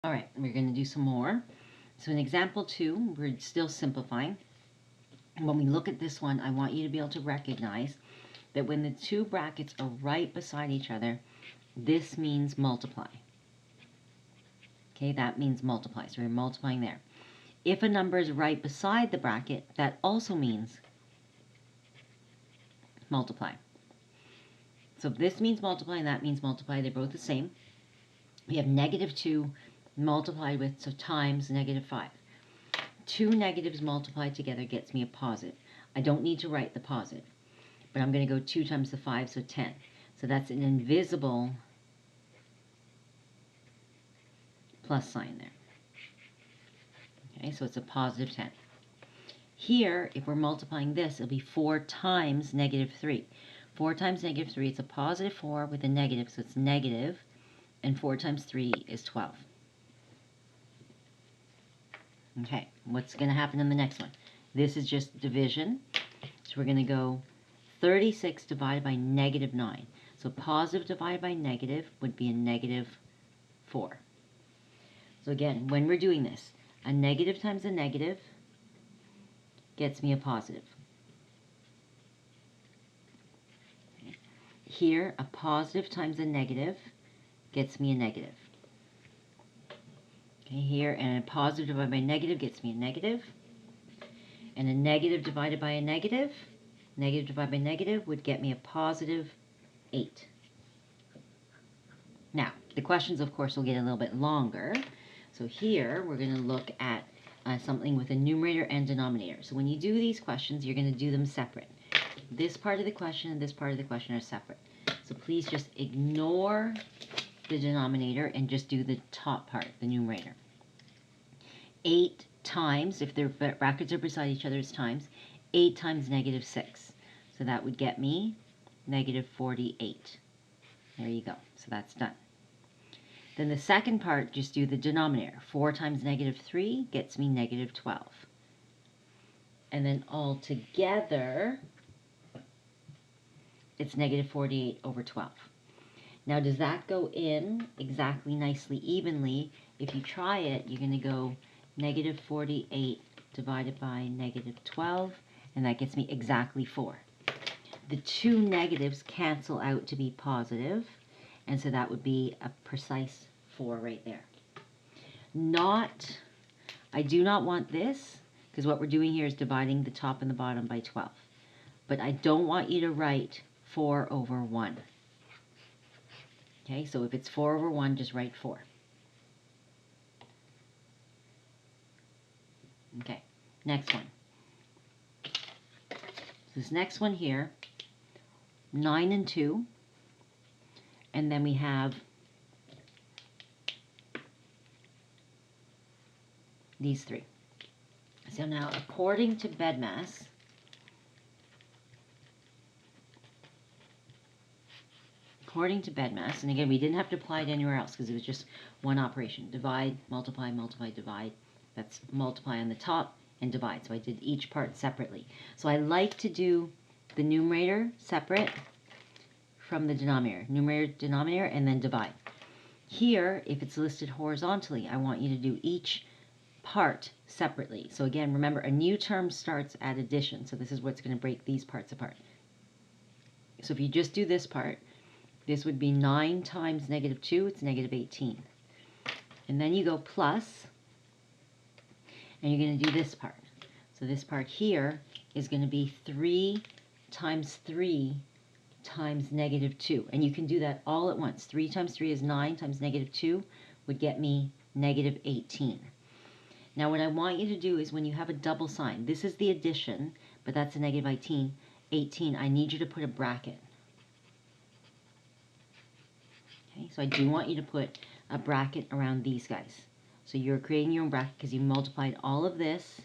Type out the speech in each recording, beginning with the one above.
All right, we're going to do some more. So in example 2, we're still simplifying. When we look at this one, I want you to be able to recognize that when the two brackets are right beside each other, this means multiply. Okay, that means multiply. So we're multiplying there. If a number is right beside the bracket, that also means multiply. So if this means multiply and that means multiply, they're both the same. We have -2 multiplied with, so times -5. Two negatives multiplied together gets me a positive. I don't need to write the positive, but I'm going to go 2 times the 5, so 10. So that's an invisible plus sign there. Okay, so it's a positive 10. Here, if we're multiplying this, it'll be 4 times -3. 4 times -3, it's a positive 4 with a negative, so it's negative, and 4 times 3 is 12. Okay, what's going to happen in the next one? This is just division, so we're going to go 36 divided by -9. So positive divided by negative would be a -4. So again, when we're doing this, a negative times a negative gets me a positive. Okay. Here, a positive times a negative gets me a negative. Okay, here, and a positive divided by negative gets me a negative. And a negative divided by a negative divided by negative would get me a positive 8. Now, the questions, of course, will get a little bit longer. So here, we're going to look at something with a numerator and denominator. So when you do these questions, you're going to do them separate. This part of the question and this part of the question are separate. So please just ignore the denominator and just do the top part, the numerator. 8 times, if their brackets are beside each other, it's times. 8 times -6. So that would get me -48. There you go. So that's done. Then the second part, just do the denominator. 4 times -3 gets me -12. And then all together, it's -48 over 12. Now, does that go in exactly nicely evenly? If you try it, you're going to go -48 divided by -12, and that gets me exactly 4. The two negatives cancel out to be positive, and so that would be a precise 4 right there. I do not want this, because what we're doing here is dividing the top and the bottom by 12. But I don't want you to write 4 over 1. Okay, so if it's 4 over 1, just write 4. Okay, next one. This next one here, 9 and 2, and then we have these 3. So now, according to BEDMAS, and again, we didn't have to apply it anywhere else because it was just one operation. Divide, multiply, multiply, divide. That's multiply on the top and divide. So I did each part separately. So I like to do the numerator separate from the denominator. Numerator, denominator, and then divide. Here, if it's listed horizontally, I want you to do each part separately. So again, remember, a new term starts at addition. So this is what's going to break these parts apart. So if you just do this part, this would be 9 times -2, it's -18. And then you go plus, and you're going to do this part. So this part here is going to be 3 times 3 times -2. And you can do that all at once. 3 times 3 is 9 times -2 would get me -18. Now what I want you to do is when you have a double sign, this is the addition, but that's a -18, I need you to put a bracket. Okay, so I do want you to put a bracket around these guys. So you're creating your own bracket because you multiplied all of this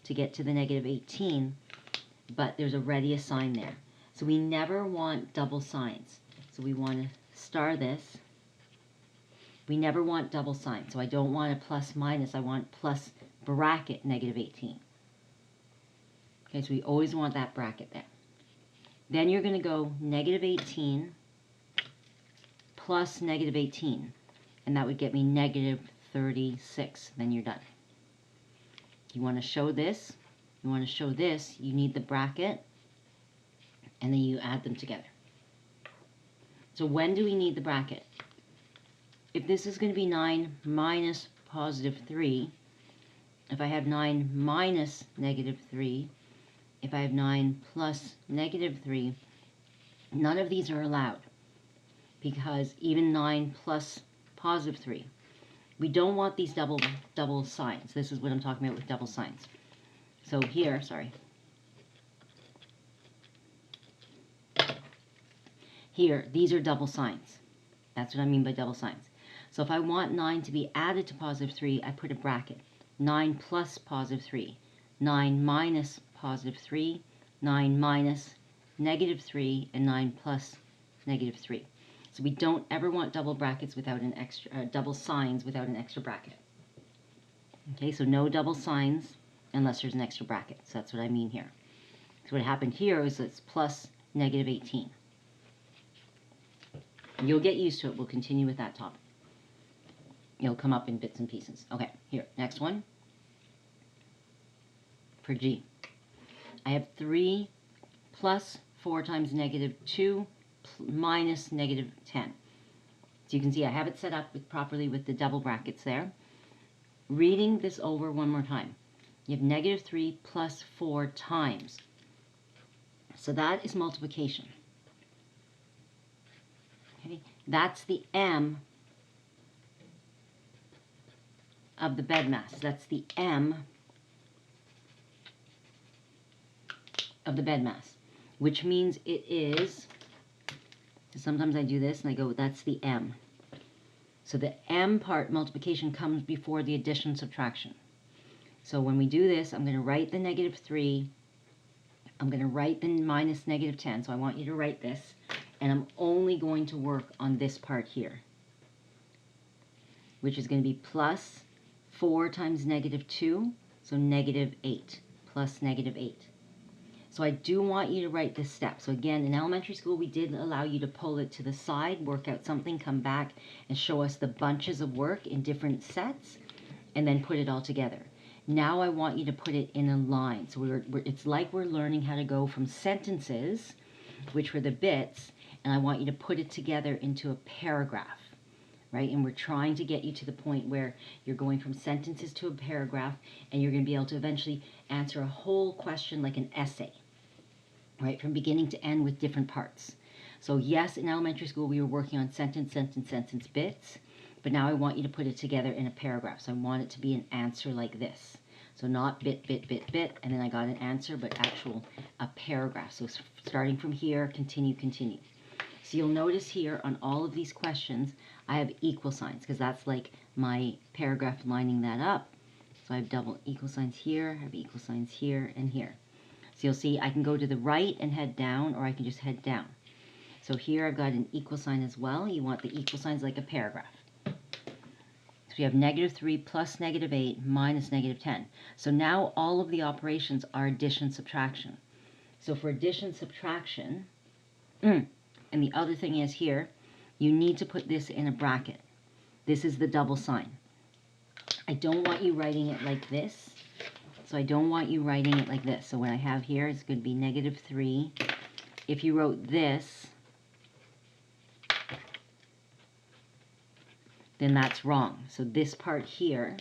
to get to the -18, but there's already a sign there. So we never want double signs. So we want to star this. We never want double signs. So I don't want a plus minus. I want plus bracket -18. Okay, so we always want that bracket there. Then you're going to go -18 plus -18, and that would get me 36. Then you're done. You want to show this, you need the bracket, and then you add them together. So when do we need the bracket? If this is going to be 9 minus positive 3, if I have 9 minus negative 3, if I have 9 plus negative 3, none of these are allowed, because even 9 plus positive 3, we don't want these double signs. This is what I'm talking about with double signs. So here, here, these are double signs. That's what I mean by double signs. So if I want 9 to be added to positive 3, I put a bracket. 9 plus positive 3, 9 minus positive 3, 9 minus negative 3, and 9 plus negative 3. So we don't ever want double brackets without an extra, double signs without an extra bracket. Okay, so no double signs unless there's an extra bracket. So that's what I mean here. So what happened here is it's plus negative 18. You'll get used to it. We'll continue with that topic. It'll come up in bits and pieces. Okay, here, next one. For G, I have 3 plus 4 times negative 2 minus negative 10. So you can see I have it set up properly with the double brackets there. Reading this over one more time. You have negative 3 plus 4 times. So that is multiplication. Okay, that's the M of the bed mass. That's the M of the bed mass, which means it is, so sometimes I do this and I go, that's the M. So the M part, multiplication, comes before the addition subtraction. So when we do this, I'm going to write the negative 3, I'm going to write the minus negative 10, so I want you to write this, and I'm only going to work on this part here, which is going to be plus 4 times negative 2, so negative 8, plus negative 8. So I do want you to write this step. So again, in elementary school, we did allow you to pull it to the side, work out something, come back, and show us the bunches of work in different sets, and then put it all together. Now I want you to put it in a line. So it's like we're learning how to go from sentences, which were the bits, and I want you to put it together into a paragraph. Right? And we're trying to get you to the point where you're going from sentences to a paragraph, and you're going to be able to eventually answer a whole question like an essay, right? From beginning to end with different parts. So yes, in elementary school, we were working on sentence bits, but now I want you to put it together in a paragraph. So I want it to be an answer like this. So not bit, and then I got an answer, but a paragraph. So starting from here, continue. So you'll notice here on all of these questions, I have equal signs because that's like my paragraph lining that up. So I have double equal signs here, I have equal signs here and here. So you'll see I can go to the right and head down, or I can just head down. So here I've got an equal sign as well. You want the equal signs like a paragraph. So we have negative 3 plus negative 8 minus negative 10. So now all of the operations are addition, subtraction. So for addition, subtraction, and the other thing is here, you need to put this in a bracket. This is the double sign. I don't want you writing it like this. So I don't want you writing it like this. So what I have here is going to be negative 3. If you wrote this, then that's wrong. So this part here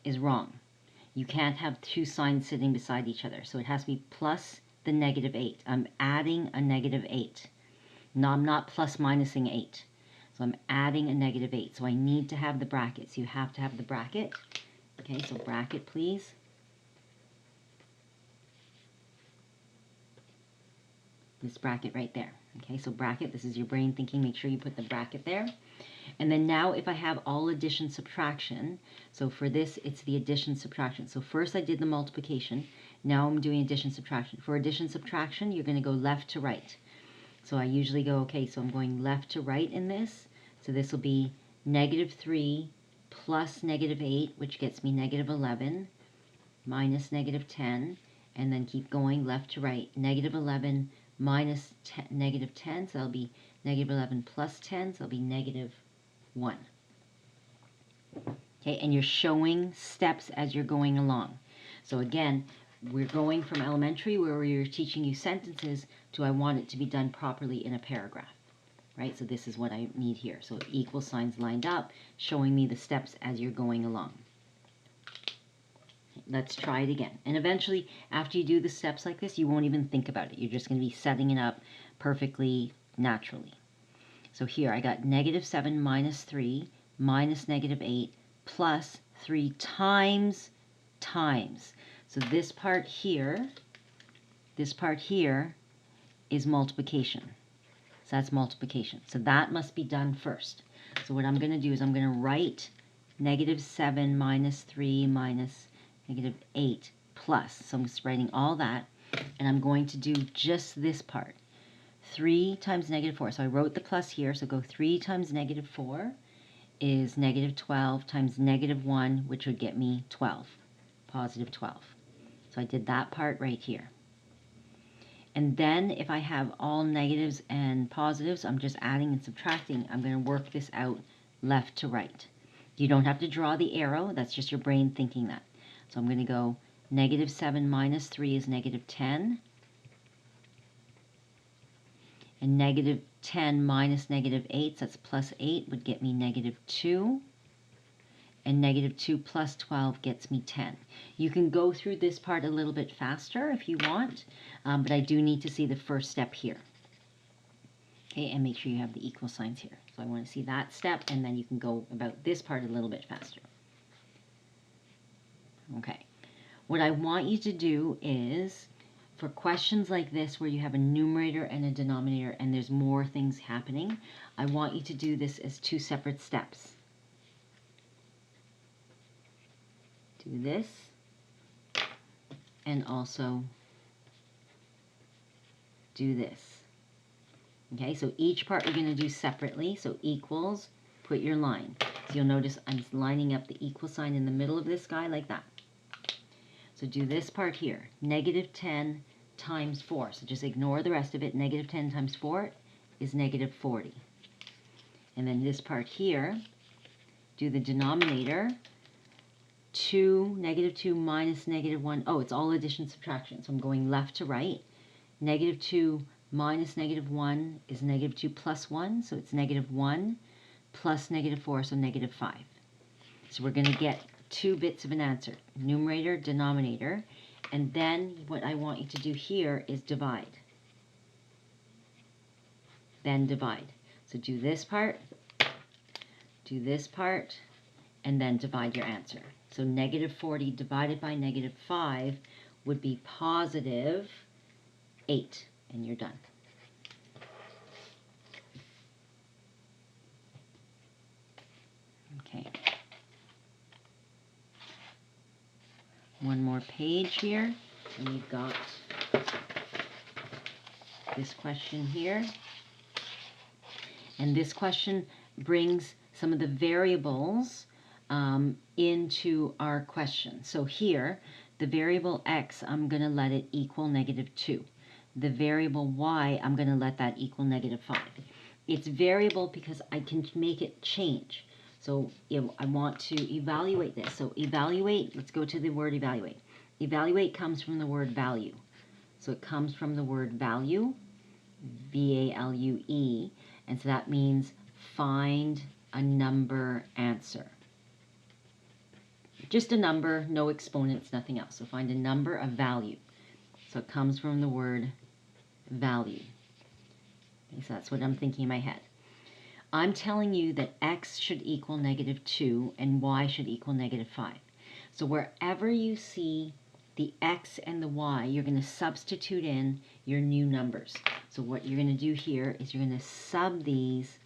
is wrong. You can't have two signs sitting beside each other. So it has to be plus the negative 8. I'm adding a negative 8. No, I'm not plus minusing 8. So I'm adding a negative 8. So I need to have the bracket. So you have to have the bracket. Okay, so bracket, please. This bracket right there. Okay, so bracket, this is your brain thinking. Make sure you put the bracket there. And then now if I have all addition, subtraction, so for this, it's the addition, subtraction. So first I did the multiplication. Now I'm doing addition, subtraction. For addition, subtraction, you're going to go left to right. So I usually go, okay, so I'm going left to right in this. So this will be negative 3 plus negative 8, which gets me negative 11, minus negative 10, and then keep going left to right. Negative 11 minus negative 10, so that'll be negative 11 plus 10, so that'll be negative 1. Okay, and you're showing steps as you're going along. So again, we're going from elementary where we're teaching you sentences to I want it to be done properly in a paragraph, right? So this is what I need here. So equal signs lined up, showing me the steps as you're going along. Let's try it again. And eventually, after you do the steps like this, you won't even think about it. You're just going to be setting it up perfectly naturally. So here I got -7 minus 3 minus -8 plus 3 times. So this part here is multiplication. So that's multiplication. So that must be done first. So what I'm going to do is I'm going to write -7 minus 3 minus -8 plus. So I'm just writing all that, and I'm going to do just this part. 3 times -4. So I wrote the plus here, so go 3 times -4 is -12 times -1, which would get me 12, positive 12. So I did that part right here. And then if I have all negatives and positives, I'm just adding and subtracting. I'm going to work this out left to right. You don't have to draw the arrow. That's just your brain thinking that. So I'm going to go -7 minus 3 is -10. And -10 minus -8, so that's plus 8, would get me -2. And -2 plus 12 gets me 10. You can go through this part a little bit faster if you want, but I do need to see the first step here. Okay, and make sure you have the equal signs here. So I want to see that step, and then you can go about this part a little bit faster. Okay, what I want you to do is, for questions like this where you have a numerator and a denominator and there's more things happening, I want you to do this as 2 separate steps. Do this, and also do this. Okay, so each part we're going to do separately. So equals, put your line. So you'll notice I'm lining up the equal sign in the middle of this guy like that. So do this part here, -10 times 4. So just ignore the rest of it. -10 times 4 is -40. And then this part here, do the denominator, -2 minus -1. Oh, it's all addition subtraction. So I'm going left to right. -2 minus -1 is -2 plus 1. So it's -1 plus -4, so -5. So we're going to get 2 bits of an answer, numerator, denominator. And then what I want you to do here is divide. Then divide. So do this part, and then divide your answer. So -40 divided by -5 would be positive 8, and you're done. Okay. One more page here, and we've got this question here. And this question brings some of the variables into our question. So here, the variable x, I'm going to let it equal -2. The variable y, I'm going to let that equal -5. It's variable because I can make it change. So I want to evaluate this. So evaluate, let's go to the word evaluate. Evaluate comes from the word value. So it comes from the word value, V-A-L-U-E, and so that means find a number answer. Just a number, no exponents, nothing else. So find a number, a value. So it comes from the word value. Okay, so that's what I'm thinking in my head. I'm telling you that x should equal -2 and y should equal -5. So wherever you see the x and the y, you're going to substitute in your new numbers. So what you're going to do here is you're going to sub these.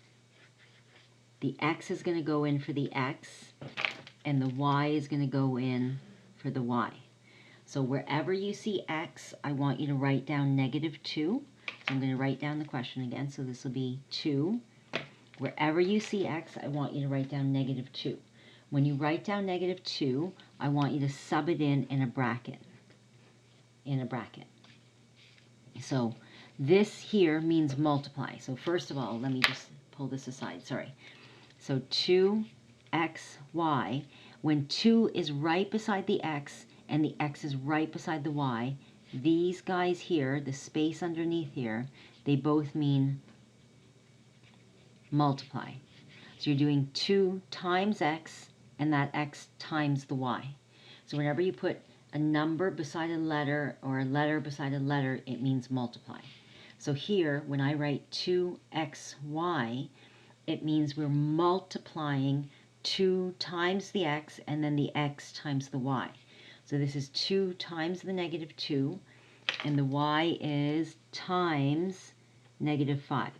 The x is going to go in for the x, and the y is going to go in for the y. So wherever you see x, I want you to write down -2. So I'm going to write down the question again. So this will be 2. Wherever you see x, I want you to write down -2. When you write down -2, I want you to sub it in a bracket. So this here means multiply. So first of all, let me just pull this aside. Sorry. So 2xy, when 2 is right beside the x and the x is right beside the y, these guys here, the space underneath here, they both mean multiply. So you're doing 2 times x and that x times the y. So whenever you put a number beside a letter or a letter beside a letter, it means multiply. So here, when I write 2xy, it means we're multiplying 2 times the x and then the x times the y. So this is 2 times the negative 2, and the y is times negative 5.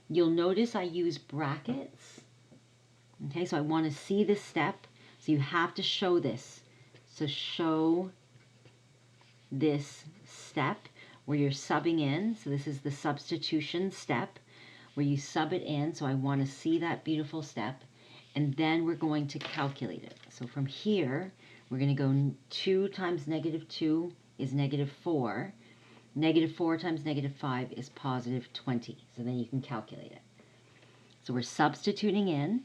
You'll notice I use brackets. Okay, so I want to see this step, so you have to show this. So show this step where you're subbing in. So this is the substitution step where you sub it in. So I want to see that beautiful step. And then we're going to calculate it. So from here, we're going to go 2 times negative 2 is negative 4. Negative 4 times negative 5 is positive 20. So then you can calculate it. So we're substituting in.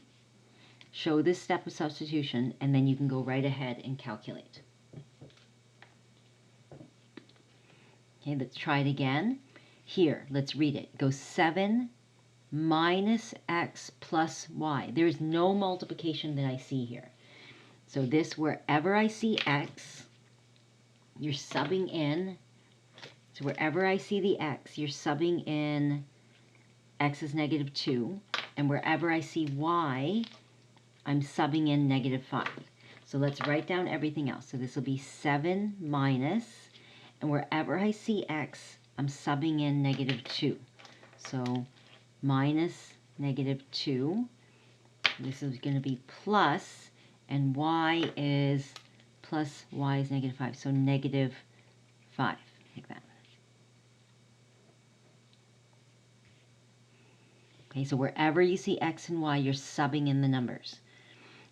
Show this step of substitution, and then you can go right ahead and calculate. Okay, let's try it again. Here, let's read it. Go 7 minus x plus y. There is no multiplication that I see here. So this, wherever I see x, you're subbing in. So wherever I see the x, you're subbing in x is negative 2. And wherever I see y, I'm subbing in negative 5. So let's write down everything else. So this will be 7 minus, and wherever I see x, I'm subbing in negative 2. So minus negative 2. This is going to be plus, and y is plus y is negative 5. So negative 5, like that. Okay, so wherever you see x and y, you're subbing in the numbers.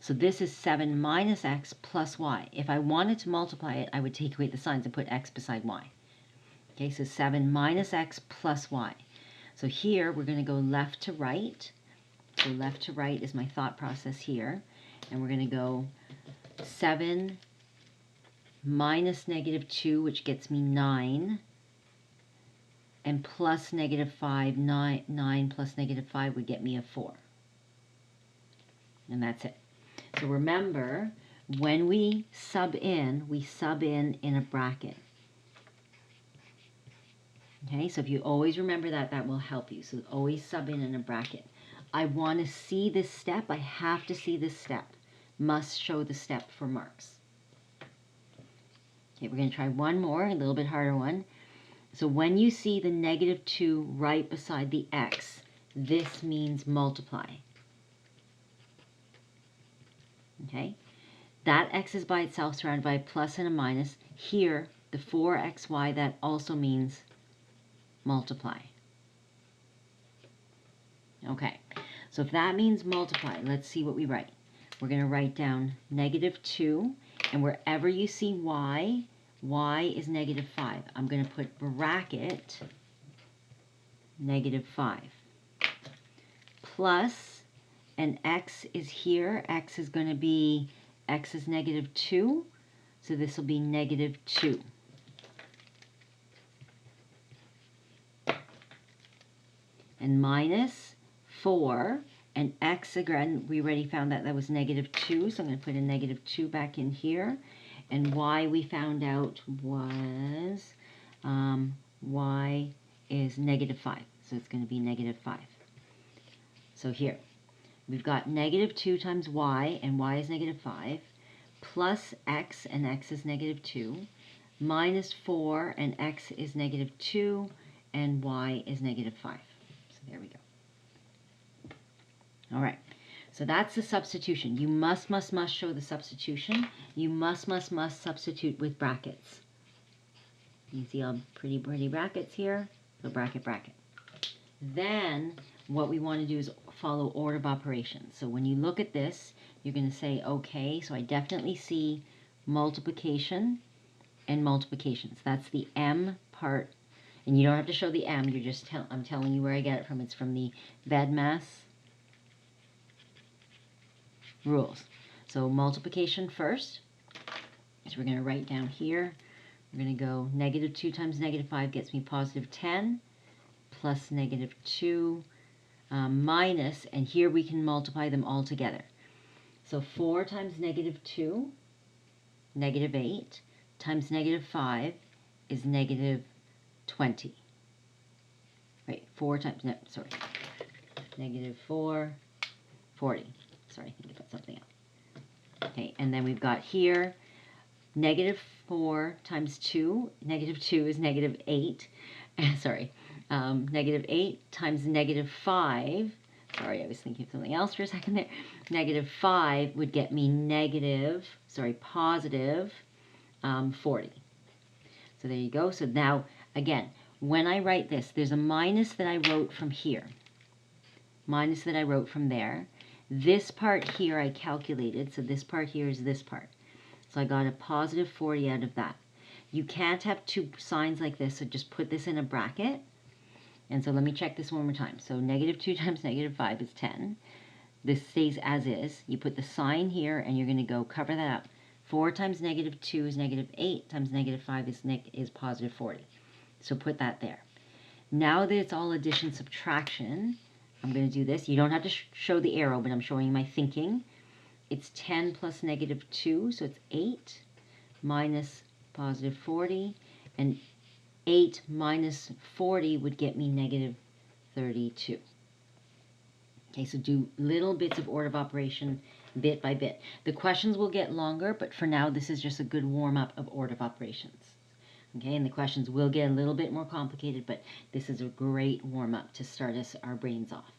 So this is 7 minus x plus y. If I wanted to multiply it, I would take away the signs and put x beside y. Okay, so 7 minus x plus y. So here, we're going to go left to right. So left to right is my thought process here. And we're going to go 7 minus negative 2, which gets me 9. And plus negative 5, 9 plus negative 5 would get me a 4. And that's it. So remember, when we sub in in a bracket. Okay, so if you always remember that, that will help you. So always sub in a bracket. I want to see this step. I have to see this step. Must show the step for marks. Okay, we're going to try one more, a little bit harder one. So when you see the negative 2 right beside the x, this means multiply. Okay, that x is by itself surrounded by a plus and a minus. Here, the 4xy, that also means multiply. Okay, so if that means multiply, let's see what we write. We're going to write down negative 2, and wherever you see y, y is negative 5. I'm going to put bracket negative 5 plus, and x is here. X is going to be, x is negative 2, so this will be negative 2. And minus 4, and x, again, we already found that that was negative 2, so I'm going to put a negative 2 back in here. And y we found out was, y is negative 5, so it's going to be negative 5. So here, we've got negative 2 times y, and y is negative 5, plus x, and x is negative 2, minus 4, and x is negative 2, and y is negative 5. So there we go. All right, so that's the substitution. You must show the substitution. You must substitute with brackets. You see all pretty brackets here? So bracket, bracket. Then what we want to do is follow order of operations. So when you look at this, you're going to say, okay, so I definitely see multiplication and multiplications. That's the M part. And you don't have to show the M. You're just I'm telling you where I get it from. It's from the VEDMAS rules. So multiplication first. So we're going to write down here. We're going to go negative 2 times negative 5 gets me positive 10, plus negative 2 minus, and here we can multiply them all together. So 4 times negative 2, negative 8, times negative 5 is negative 20. Right, 4 times, no, sorry, negative 4, 40. Sorry, I think I put something else. Okay, and then we've got here, negative 4 times 2, negative 2 is negative 8. Sorry, negative 8 times negative 5, sorry, I was thinking of something else for a second there. Negative 5 would get me positive 40. So there you go. So now, again, when I write this, there's a minus that I wrote from here, minus that I wrote from there. This part here I calculated, so this part here is this part. So I got a positive 40 out of that. You can't have two signs like this, so just put this in a bracket. And so let me check this one more time. So negative 2 times negative 5 is 10. This stays as is. You put the sign here, and you're going to go cover that up. 4 times negative 2 is negative 8 times negative 5 is positive 40. So put that there. Now that it's all addition subtraction, I'm going to do this. You don't have to show the arrow, but I'm showing you my thinking. It's 10 plus negative 2, so it's 8 minus positive 40. And 8 minus 40 would get me negative 32. Okay, so do little bits of order of operation bit by bit. The questions will get longer, but for now, this is just a good warm-up of order of operations. Okay, and the questions will get a little bit more complicated, but this is a great warm-up to start our brains off.